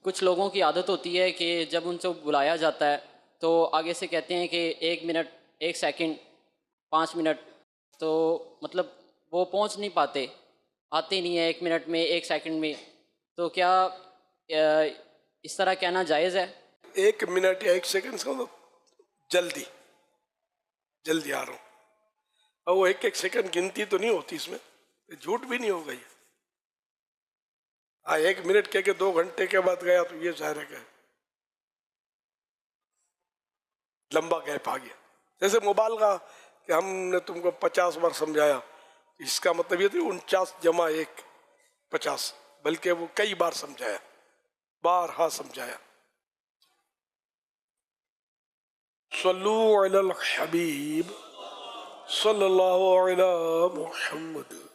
कुछ लोगों की आदत होती है कि जब उनसे बुलाया जाता है तो आगे से कहते हैं कि 1 मिनट, 1 सेकंड, 5 मिनट, तो मतलब वो पहुंच नहीं पाते, आते नहीं है 1 मिनट में, 1 सेकंड में। तो क्या इस तरह कहना जायज़ है? 1 मिनट या 1 सेकंड से मतलब जल्दी जल्दी आ रहा हूँ, और वो 1 1 सेकंड गिनती तो नहीं होती इसमें, झूठ भी नहीं होगा ये। हाँ, 1 मिनट कह के 2 घंटे के बाद गया तो ये जाहिर है कि लंबा गैप आ गया। जैसे मोबाइल का कि हमने तुमको 50 बार समझाया, इसका मतलब ये थी 49 जमा 1 50, बल्कि वो कई बार समझाया, बार हाँ समझाया। सल्लू अलल हबीब सल्लल्लाहु अलैहि मुहम्मद।